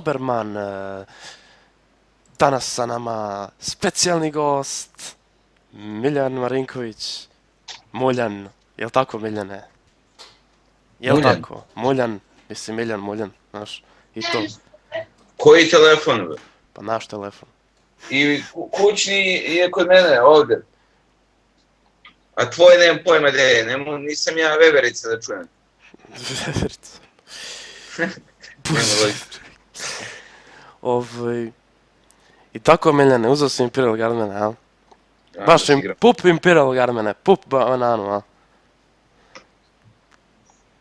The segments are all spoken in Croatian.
Doberman. Danas sa nama specijalni gost, Miljan Marinković. Muljan, jel tako Miljane? Jel Muljan? tako? Muljan, mislim Miljan, Muljan, znaš, i to. Koji telefon? Be? Pa naš telefon. I kućni je kod mene ovdje. A tvoj nemam pojma gdje je, nisam ja veverica da čujem. Veverica. I tako Miljane, uzeo sam Imperial Guardmane, a? Baš pup Imperial Guardmane, pup bananu, a?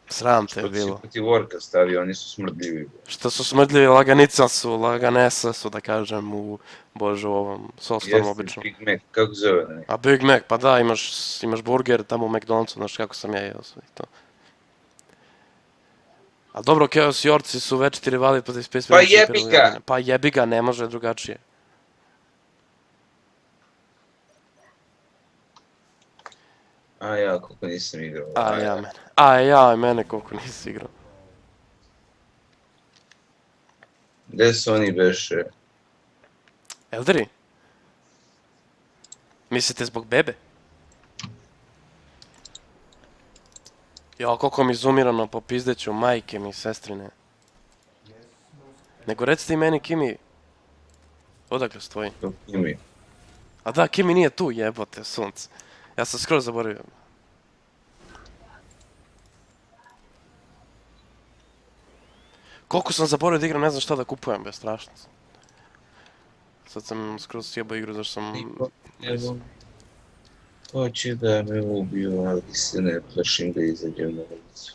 Sram te je bilo. Što si protiv Orka stavio, oni su smrdljivi. Što su smrdljivi, laganice su, laganese su, da kažem, u Božu ovom sostom obično. Big Mac, kako zove? Ne? A Big Mac, pa da, imaš burger tamo u McDonald'su, znaš kako sam ja jeo sve i to. A dobro, Chaos i Orci su večiti rivali protiv Space Marines. Pa jebi ga! Pa jebi ga, ne može drugačije. A ja, koliko nisam igrao. A mene koliko nisi igrao. Gde su oni beše? Elderi? Mislite zbog bebe? Ja, koliko mi zoomirano po pizdeću, majke mi, sestrine. Nego recite i meni, Kimi, odakle stoji? Kimi. A da, Kimi nije tu, jebote, sunce. Ja sam skoro zaboravio. Koliko sam zaboravio da igram, ne znam šta da kupujem, be, strašno. Sad sam skoro sjebao igru, zašto sam... Hoće da me ubiju, ali se ne plašim da izađem na ulicu.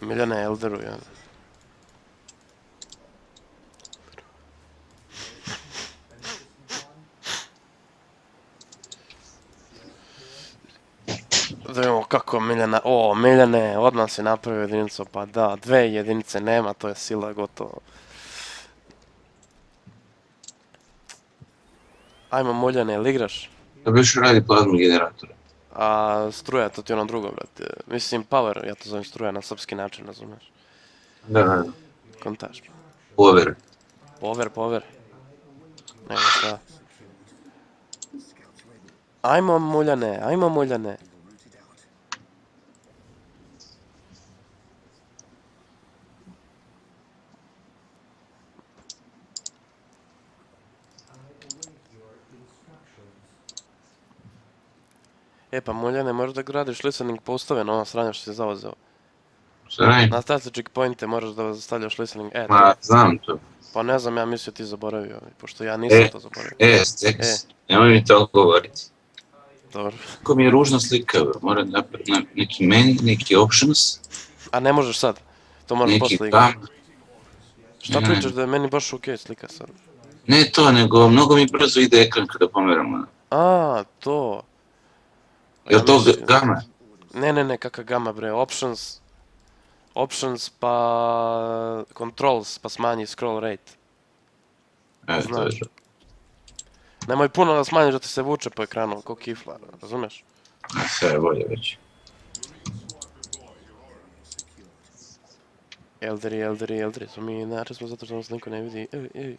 Miljane Elderu, ja. Da vidimo kako Miljana... O, Miljane, odmah si napravio jedinicu, pa da, 2 jedinice nema, to je sila, gotovo. Ajmo Miljane, jel igraš? Da biš radi plazmu generatora. A struja, to ti je ono drugo, brate. Mislim, power, ja to zovem struja na srpski način, razumiješ? Da. Kontaž. Power. Power. Nego šta. Ajmo Muljane. E pa Muljane, moraš da gradiš listening postove na ovom sranju što si zauzeo. Šta ne? Na strategic pointe moraš da stavljaš listening. Ma, znam to. Pa ne znam, ja mislio ti zaboravio, pošto ja nisam to zaboravio. Seks. Nemoj mi to govoriti. Dobro. Kako mi je ružna slika, moram napraviti neki menu, neki options. A ne možeš sad, to moraš posle igrati. Šta pričaš da je meni baš okej slika sad? Ne to, nego mnogo mi brzo ide ekran kada pomeramo. A, to. Jel to gama? Ne, kakav gama bre, options pa controls pa smanji scroll rate. To je to. Nemoj puno da smanjiš da ti se vuče po ekranu, ko kifla, razumeš? Sve je bolje već. Elderi, mi inače smo zato što nas niko ne vidi, ej.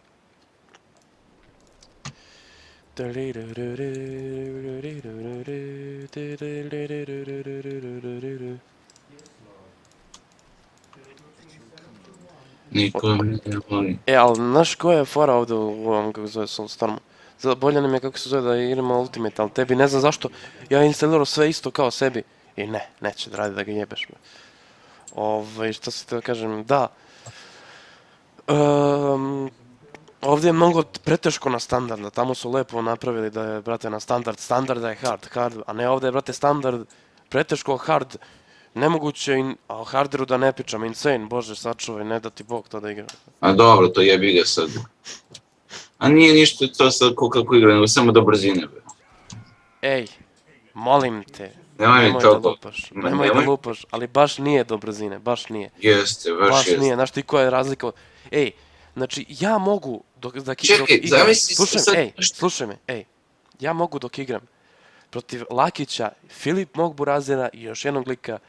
Niko me ne voli. Ali znaš koja je fora ovdje u ovom, kako zove, Soulstormu? Bolje nam je kako se zove da igramo Ultimate, ali tebi ne znam zašto, ja instalirao sve isto kao sebi i neće da radi da ga jebeš. Šta se da kažem, da. Ovdje je mnogo preteško na standarda, tamo su lepo napravili da je, brate, na standard da je hard, a ne ovdje je, brate, standard, preteško, hard, nemoguće, a o harderu da ne pričam, insane, bože, sačuvaj, ne da ti Bog to da igra. A dobro, to jebi ga sad. A nije ništa to sad kako igra, nego samo do brzine. Ej, molim te, nemoj da lupaš, ali baš nije do brzine, baš nije. Jeste, baš jeste. Znaš ti koja je razlika? Ej, znači ja mogu Čekaj, zamisli se sad... Slušaj me, ja mogu dok igram protiv Lakića, Filip mog burazira i još jednog lika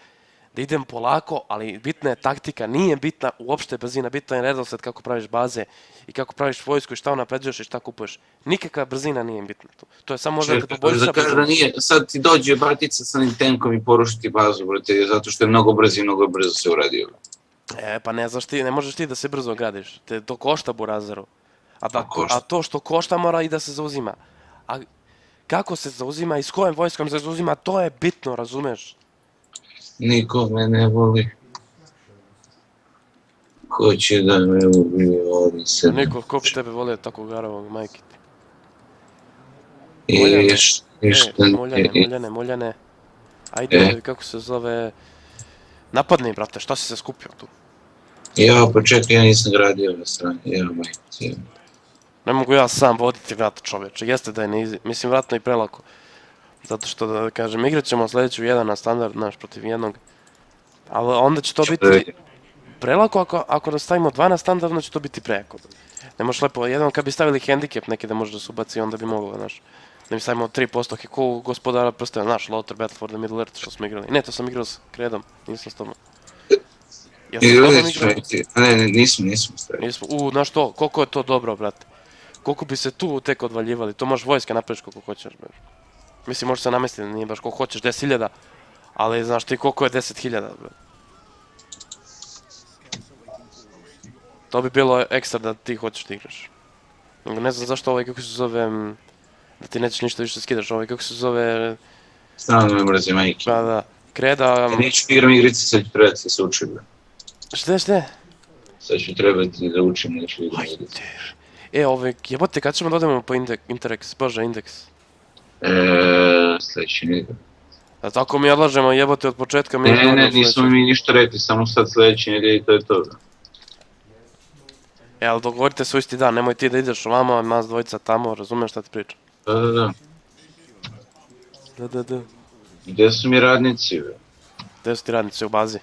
da idem polako, ali bitna je taktika, nije bitna uopšte brzina, bitna je redosled kako praviš baze i kako praviš vojsku i šta unapređuješ i šta kupuješ. Nikakva brzina nije bitna tu. To je samo možda da te poboljša Da kaže da brzina. nije, sad ti dođe batica sa onim tenkom i porušiti bazu, brate, zato što je mnogo brzo i mnogo brzo se uradio. Pa ne znaš ti, ne možeš ti da se brzo gradiš. To košta burazeru. košta. A to što košta mora i da se zauzima. A kako se zauzima i s kojom vojskom se zauzima, to je bitno, razumeš? Niko me ne voli. Ko će da me ubije, voli se. Niko, ko bi tebe volio tako garavog, majke ti. I šta Moljane. Ajde, kako se zove... Napadni, brate, šta si se skupio tu? Ja, pa čekaj, ja nisam gradio ove strane, ja, majke. Ne mogu ja sam voditi vrat, čoveče, jeste da je ne izi... Mislim, vratno i prelako. Zato što, da kažem, igrat ćemo sljedeću jedan na standard, naš, protiv jednog. Ali onda će to biti prelako, ako da stavimo dva na standard, onda će to biti prejako. Ne možeš lepo, jednom kad bi stavili hendikep neki da može da se ubaci, onda bi moglo, znaš. Da mi stavimo 3% ko gospodara prstena, znaš, Lothar, Battleford, The Middle Earth, što smo igrali. Ne, to sam igrao s Kredom, nisam s tobom. Ne, nismo stavili. Znaš to, koliko je to dobro, brate. Koliko bi se tu tek odvaljivali, to možeš vojske napraviš koliko hoćeš, brate. Mislim, možeš se namestiti, nije baš koliko hoćeš, 10.000, ali znaš ti koliko je 10.000, brate. To bi bilo ekstra da ti hoćeš da igraš. Ne znam zašto ovaj, kako se zove, da ti nećeš ništa više skidaš, ovaj, kako se zove... Strano me mrzi, majke. Da, Kreda... Neću igram igrice, sad ću trebati da se učim. Šta? Sad ću trebati da učim, neću igram igrice. Jebote, kad ćemo da odemo po indeks? Sljedeći nedelj. A tako mi odlažemo, jebote, od početka mi... Ne, nismo mi ništa rekli, samo sad sljedeći nedelj i to je to. Ali dogovorite se u isti dan, nemoj ti da ideš ovamo, a nas dvojica tamo, razumeš šta ti pričam? Da. Da. Gdje su mi radnici, be? Gdje su ti radnici u bazi?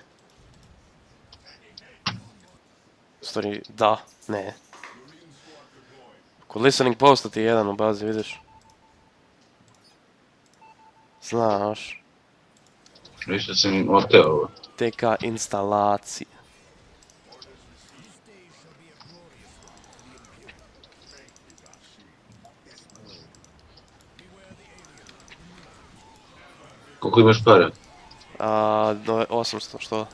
Stvari, da, ne. Kod listening posta ti je jedan u bazi, vidiš? Znaš. Više sam oteo ovo. TK instalacija. Koliko imaš para? 800, što?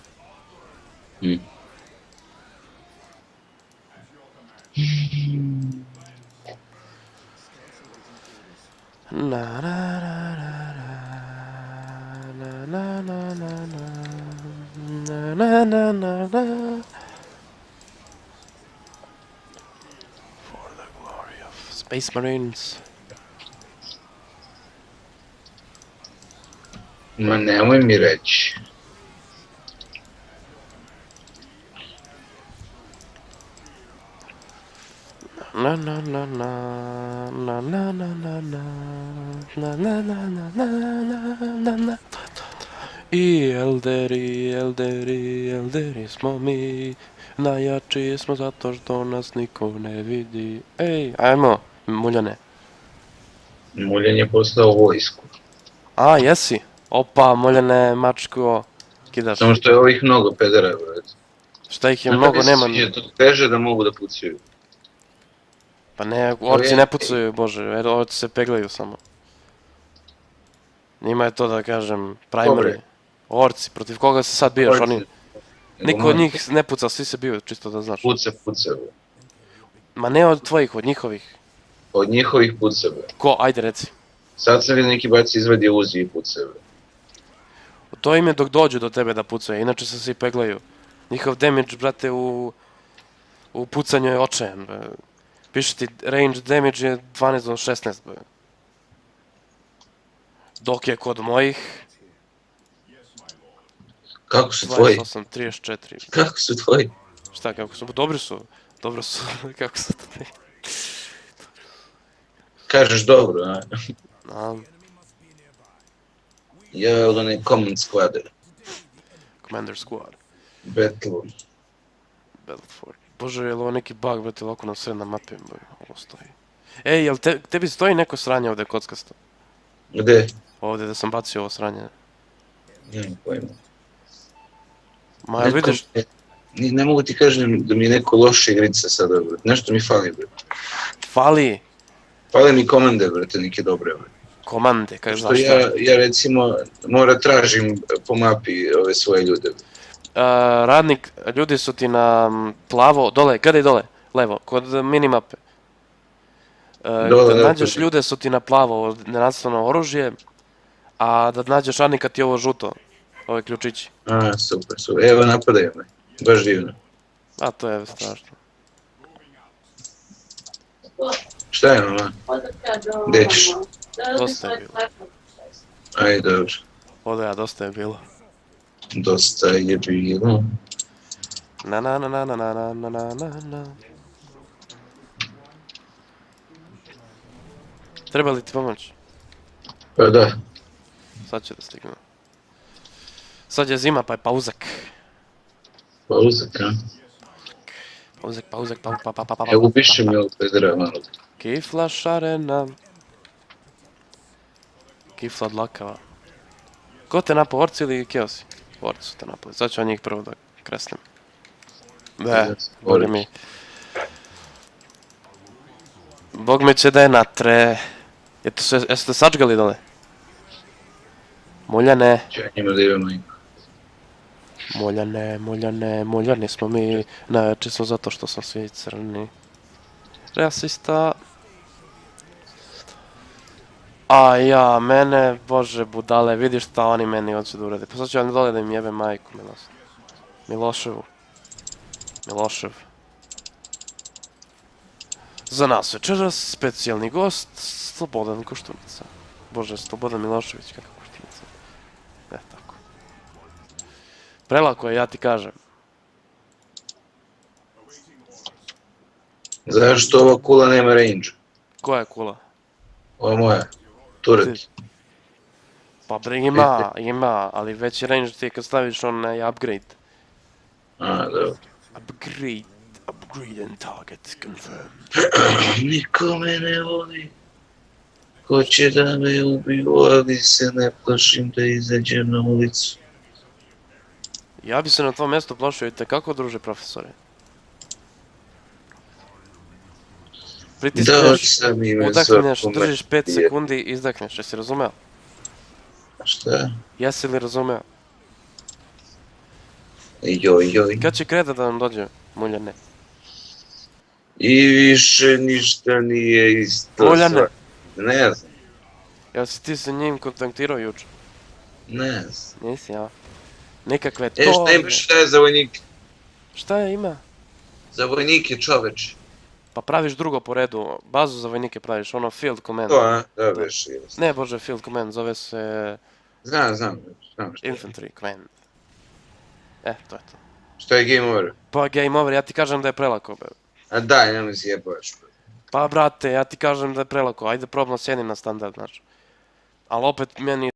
For the glory of Space Marines. Ma nemoj mi reći. I elderi smo mi, najjači smo zato što nas niko ne vidi. Ej, ajmo, Muljane. Muljan je postao vojsku. A, jesi? Opa, Muljane, mačko, kidaš. Samo što je ovih mnogo pedera, brate. Šta ih je mnogo, nema... Je to teže da mogu da pucaju. Pa ne, orci ne pucaju, bože, orci se peglaju samo. Njima je to, da kažem, primary. Orci, protiv koga se sad bijaš, oni... Niko od njih ne puca, svi se biju, čisto da znaš. Puca. Ma ne od tvojih, od njihovih. Od njihovih puca. Ko, ajde reci. Sad sam vidio neki baci izvadio uzi i puca. To im je dok dođu do tebe da pucaju, inače se svi peglaju. Njihov damage, brate, u pucanju je očajan. Piše ti, range damage je 12 do 16. Dok je kod mojih... Kako su tvoji? 28, 34. Kako su tvoji? Šta, kako su? Dobri su. Dobro su, kako su to ne? Kažeš dobro, a? Ja onaj Command Squader. Commander Squad. Battleford. Bože, je li ovo neki bug, brate, ovako nam sve na mapi, ovo stoji. Ej, jel tebi stoji neko sranje ovdje kockasto? Gde? Ovdje da sam bacio ovo sranje. Nemam pojma. Ma Neko vidiš, ne mogu ti kažem da mi je neko loše igrice sada, brate. Nešto mi fali, brate. fali Fale mi komande, brate, neke dobre, brate. komande, kažeš Što zašto? ja recimo mora tražim po mapi ove svoje ljude. Radnik, ljudi su ti na plavo, dole, gledaj dole, levo, kod minimape. Dole, Da evo, nađeš kod- ljude su ti na plavo, nenastavno oružje, a da nađeš radnika ti je ovo žuto, ove ključići. A, super, super. Evo, napadaju me. Baš divno. A to je strašno. Šta je, mama? Gdje ćeš? Dosta je bilo. Ajde, dobro. Ovdje ja, dosta je bilo. Dosta je bilo. Na na na na na na na na na na. Treba li ti pomoć? Pa da. Sad će da stignu. Sad je zima pa je pauzak. Pauzak, a? Pauzak, pa. Evo, upiši mi ovog pedera malo. Kifla šarena. Kifla dlakava. Ko te napao, orci ili keosi? Orci su te napali, sad ću ja njih prvo da kresnem. Boli mi. Bog me će da je natre. Jesu te sačgali dole? Muljane. Ću ja njima da imam majku. Muljani smo mi. Najjači smo zato što smo svi crni. Rasista. A ja, mene, bože budale, vidiš šta oni meni hoće da urade. Pa sad ću ja dole da im jebe majku, Miloševu. Milošev. Za nas večeras specijalni gost, Slobodan Koštunica. Bože, Slobodan Milošević, kako Koštunica. Tako. Prelako je, ja ti kažem. Zašto ova kula nema range? Koja je kula? Ova moja. Turek. Pa bre, ima, ali veći range ti je kad staviš onaj upgrade. A, dobro. Upgrade and target confirmed. Niko me ne voli. Hoće da me ubiju, ali se ne plašim da izađem na ulicu. Ja bi se na tvom mjestu plašio i tekako, druže profesore. Dao Pritisneš, sam ime udahneš, svakome. držiš 5 sekundi i izdahneš, jesi razumeo? Šta? Jesi li razumeo? Joj. Kad će kreda da nam dođe, Muljane? I više ništa nije isto. Muljane. Ne znam. Jel si ti sa njim kontaktirao jučer? Ne znam. Nisi, ja. Nikakve to... Šta imaš šta je za vojnike? Šta je ima? Za vojnike, čoveč. Pa praviš drugo po redu, bazu za vojnike praviš, ono field command. To, a? Da, veš. Ne, bože, field command, zove se Znam šta je. infantry command. To je to. Šta je game over? Pa game over, ja ti kažem da je prelako, be. A daj, nemoj si jebaš. Pa brate, ja ti kažem da je prelako, ajde probno sjedim na standard, znaš. Ali opet meni